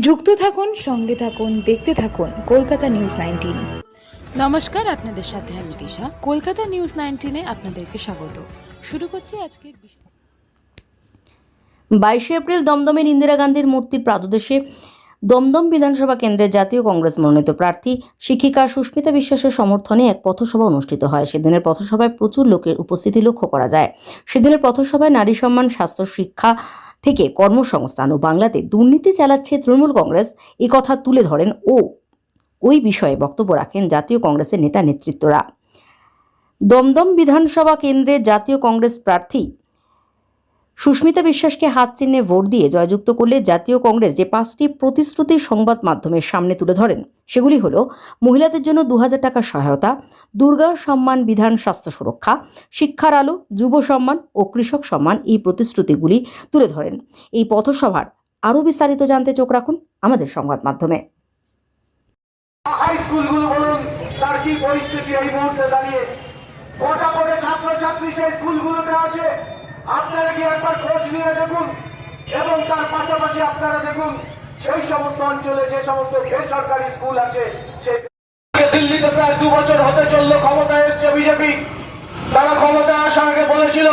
যুক্ত থাকুন, সঙ্গে থাকুন, দেখতে থাকুন কলকাতা নিউজ 19। নমস্কার, আপনাদের সাথে আমি দিশা। কলকাতা নিউজ 19-এ আপনাদেরকে স্বাগত। শুরু করছি আজকের বিষয়। 22 এপ্রিল দমদমের ইন্দিরা গান্ধীর মূর্তির প্রাদদেশে দমদম বিধানসভা কেন্দ্রের জাতীয় কংগ্রেস মনোনীত প্রার্থী শিক্ষিকা সুস্মিতা বিশ্বাসের সমর্থনে এক পথসভা অনুষ্ঠিত হয়। সেদিনের পথসভায় প্রচুর লোকের উপস্থিতি লক্ষ্য করা যায়। সেদিনের পথসভায় নারী সম্মান, স্বাস্থ্য, শিক্ষা থেকে কর্মসংস্থান ও বাংলাতে দুর্নীতি চালাচ্ছে তৃণমূল কংগ্রেস এই কথা তুলে ধরেন ও ওই বিষয়ে বক্তব্য রাখেন জাতীয় কংগ্রেসের নেতা নেতৃত্বরা। দমদম বিধানসভা কেন্দ্রের জাতীয় কংগ্রেস প্রার্থী সুস্মিতা বিশ্বাসকে হাত চিহ্নে ভোট দিয়ে জয়যুক্ত করলে জাতীয় কংগ্রেস যে 5টি প্রতিশ্রুতি সংবাদ মাধ্যমের সামনে তুলে ধরেন সেগুলি হলো মহিলাদের জন্য 2000 টাকার সহায়তা, দুর্গা সম্মান বিধান, স্বাস্থ্য সুরক্ষা, শিক্ষার আলো, যুব সম্মান ও কৃষক সম্মান। এই প্রতিশ্রুতিগুলি তুলে ধরেন। এই পথসভার আরও বিস্তারিত জানতে চোখ রাখুন আমাদের সংবাদ মাধ্যমে। হাই স্কুলগুলো বলুন, তার কি পরিস্থিতি এই মুহূর্তে দাঁড়িয়ে? কটা করে ছাত্রছাত্রী সেই স্কুলগুলোতে আছে, আপনারা গিয়ে একবার খোঁজ নিয়ে দেখুন। এবং তার পাশাপাশি আপনারা দেখুন সেই সমস্ত অঞ্চলে যে সমস্ত বেসরকারি স্কুল আছে, সেই দিল্লিতে প্রায় 2 বছর হতে চললো ক্ষমতায় এসছে বিজেপি। তারা ক্ষমতায় আসার আগে বলেছিল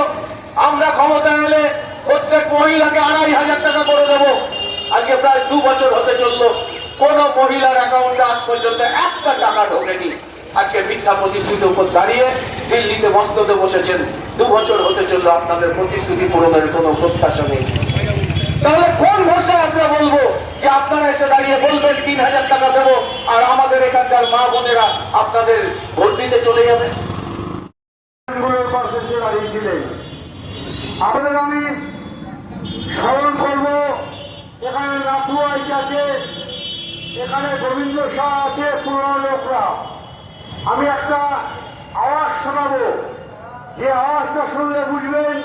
আমরা ক্ষমতায় এলে প্রত্যেক মহিলাকে 2500 টাকা করে দেবো। আজকে প্রায় 2 বছর হতে চললো, কোন মহিলার অ্যাকাউন্টে আজ পর্যন্ত 1 টাকা ঢোকেনি। আজকে মিথ্যা প্রতিশ্রুতির উপর দাঁড়িয়ে দিল্লিতে মস্ততে বসেছেন। 2 বছর হতে চললো, আপনাদের প্রতিশ্রুতি পূরণের কোনো প্রত্যাশা নেই। তাহলে কোন ভাষায় আমরা বলবো যে আপনারা এসে দাঁড়িয়ে বলবেন 3000 টাকা দেবো আর আমাদের এখানকার মা বোনেরা আপনাদের ভোট দিতে চলে যাবে? আপনাদের আমি স্মরণ করবো, এখানে নাথু আইচ আছে, এখানে গোবিন্দ শাহ আছে, পুরনো লোকরা। আমি একটা আওয়াজ শোনাবো, যে আওয়াজটা শুনলে বুঝবেন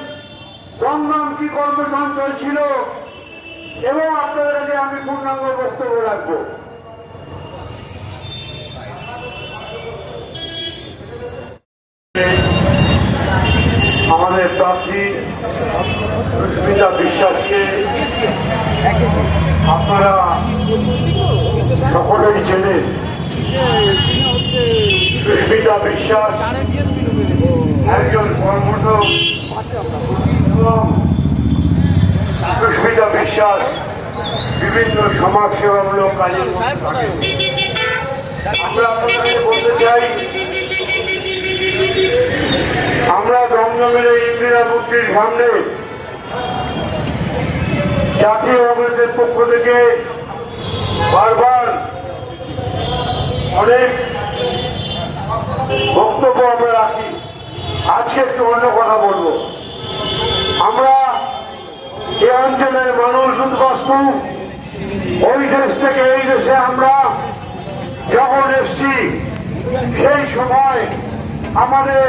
দমদম কি কর্মচঞ্চল ছিল, এবং আপনাদেরকে আমি পূর্ণাঙ্গ বক্তব্য রাখবো। আমাদের প্রার্থী সুস্মিতা বিশ্বাসকে আপনারা সকলেই চেনেন। সুস্মিতা বিশ্বাস একজন কর্মঠ, সুস্মিতা বিশ্বাস বিভিন্ন সমাজসেবামূলক কাজে আমরা আপনাদের বলতে চাই, আমরা দমদমের এই ইন্দিরা মূর্তির সামনে জাতীয় কংগ্রেসের পক্ষ থেকে বারবার অনেক বক্তব্য আমরা রাখি। আজকে একটু অন্য কথা বলবো। আমরা এই অঞ্চলের মানুষ উদ্বাস্তু, ওই দেশ থেকে এই দেশে আমরা যখন এসছি সেই সময় আমাদের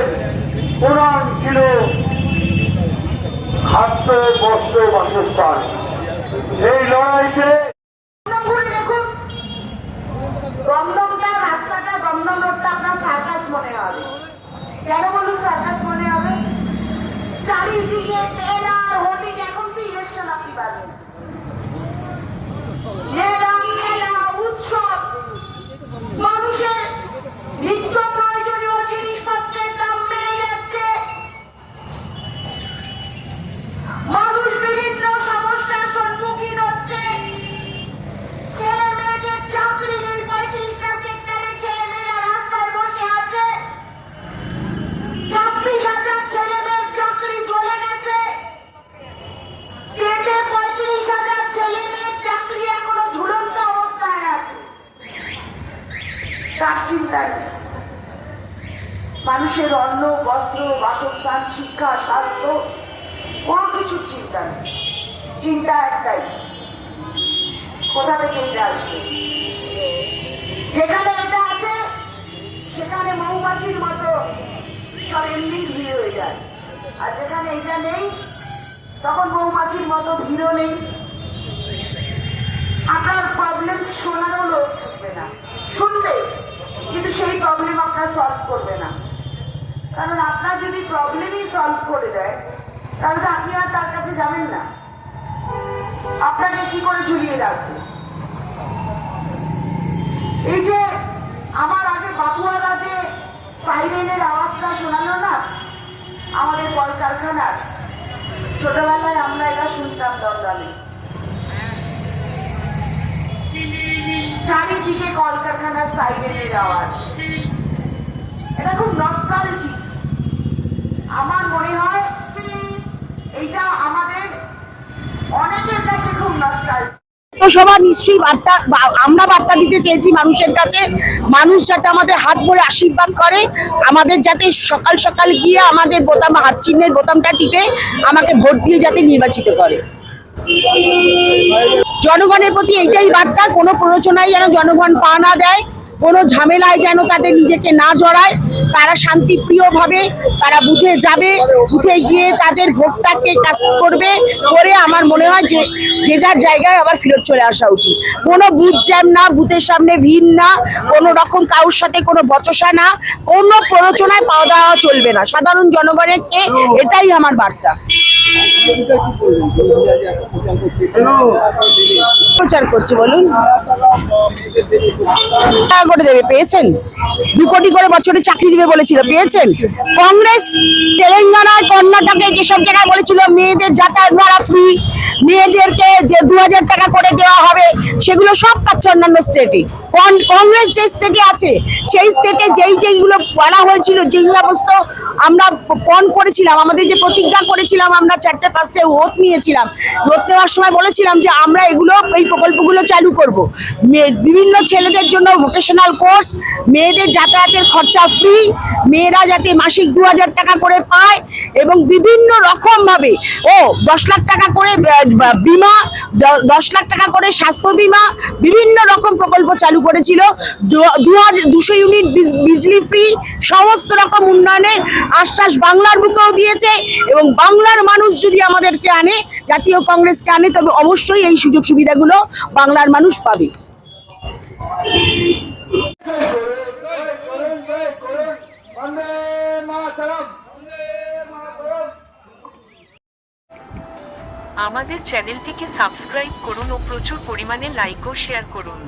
প্রধান ছিল খাদ্য, বস্ত্র, বাসস্থান। এই লড়াইতে দমদমটা, রাস্তাটা, দমদম রোডটা আপনার সার্কাস মনে হবে। কেন বলুন সার্কাস মনে হবে? চারিদিকে মেলা হোর্ডিং, এখন তো ইলেকশন আপনি পাবেন, মেলা মেলা উৎসব, মানুষের নিত্য প্রয়োজনীয় জিনিসপত্রের দাম বেড়ে যাচ্ছে, মানুষ বিভিন্ন সমস্যার সম্মুখীন হচ্ছে। ছেলে মেয়েদের চাকরি নেই, 35টা সেক্টরে ছেলে মেয়েরা রাস্তায় বসে আছে। 36,000 ছেলে মেয়ের চাকরি চলে গেছে, পেটে 35,000 ছেলে মেয়ের চাকরি এখনো ঝুলন্ত অবস্থায় আছে। তার চিন্তা নেই। মানুষের অন্ন, বস্ত্র, বাসস্থান, শিক্ষা, স্বাস্থ্য, কোনো কিছুর চিন্তা নেই। চিন্তা একটাই, কোথা থেকে এটা আসবে। যেখানে এটা আছে সেখানে মৌমাছির মতো সব এমনি ভিড় হয়ে যায়, আর যেখানে এটা নেই তখন মৌমাছির মতো ভিড়ও নেই। আপনার প্রবলেম শোনারও লোক থাকবে না, শুনবে কিন্তু সেই প্রবলেম আপনার সলভ করবে না। কারণ আপনার যদি প্রবলেমই সলভ করে দেয় তাহলে তো আপনি আর তার কাছে যাবেন না। আপনাকে কি করে ঝুলিয়ে রাখবে? এই যে আমার আগে বাপুয়ারা যে সাইরেনের আওয়াজটা শোনালো না আমাদের কলকারখানার, ছোটবেলায় আমরা এটা শুনতাম দমদমে। চারিদিকে কলকারখানার সাইরেনের আওয়াজ, এটা খুব নস্টালজিক। আমার মনে হয় এইটা আমাদের অনেকের কাছে খুব নস্টালজিক। সভা নিশ্চয়ই বার্তা, আমরা বার্তা দিতে চেয়েছি মানুষের কাছে, মানুষ যাতে আমাদের হাত ভরে আশীর্বাদ করে, আমাদের যাতে সকাল সকাল গিয়ে আমাদের বোতাম, হাত চিহ্নের বোতামটা টিপে আমাকে ভোট দিয়ে যাতে নির্বাচিত করে। জনগণের প্রতি এইটাই বার্তা, কোনো প্ররোচনায় যেন জনগণ পা না দেয়, কোনো ঝামেলায় যেন তাদের নিজেকে না জড়ায়, তারা শান্তিপ্রিয়ভাবে তারা বুথে যাবে, বুথে গিয়ে তাদের ভোটটাকে কাস্ট করবে, করে আমার মনে হয় যে যে যার জায়গায় আবার ফেরত চলে আসা উচিত। কোনো বুথ জ্যাম না, বুথের সামনে ভিড় না, কোনো রকম কারোর সাথে কোনো বচসা না, কোনো প্ররোচনায় পাওয়া দেওয়া চলবে না। সাধারণ জনগণেরকে এটাই আমার বার্তা। প্রচার করছে বলুন, টাকা করে দেবে, পেয়েছেন? 2 কোটি করে বছরে চাকরি দিবে বলেছিল, পেয়েছেন? কংগ্রেস তেলেঙ্গানায়, কর্ণাটকে যেসব জায়গায় বলেছিল মেয়েদের যাতায়াত ভাড়া ফ্রি, মেয়েদেরকে 2000 টাকা করে দেওয়া হবে, সেগুলো সব পাচ্ছে অন্যান্য স্টেটে। কংগ্রেস যে স্টেটে আছে সেই স্টেটে যেইগুলো বলা হয়েছিল, যে সমস্ত আমরা পণ করেছিলাম, আমাদের যে প্রতিজ্ঞা করেছিলাম, আমরা 4টে-5টে ওত নিয়েছিলাম, ওত নেওয়ার সময় বলেছিলাম যে আমরা এগুলো, এই প্রকল্পগুলো চালু করব। বিভিন্ন ছেলেদের জন্য ভোকেশনাল কোর্স, মেয়েদের যাতায়াতের খরচা ফ্রি, মেয়েরা যাতে মাসিক 2000 টাকা করে পায়, এবং বিভিন্ন রকম ভাবে 10 লাখ টাকা করে বিমা, 10 লাখ টাকা করে স্বাস্থ্য বিমা, বিভিন্ন রকম প্রকল্প চালু করেছিল। 200 ইউনিট বিজলি ফ্রি, সমস্ত রকম উন্নয়নের আশ্বাস বাংলার বুকেও দিয়েছে। এবং বাংলার মানুষ যদি আমাদেরকে আনে, জাতীয় কংগ্রেসকে আনে, তবে অবশ্যই এই সুযোগ সুবিধাগুলো বাংলার মানুষ পাবে। আমাদের চ্যানেলটিকে সাবস্ক্রাইব করুন ও প্রচুর পরিমাণে লাইক ও শেয়ার করুন।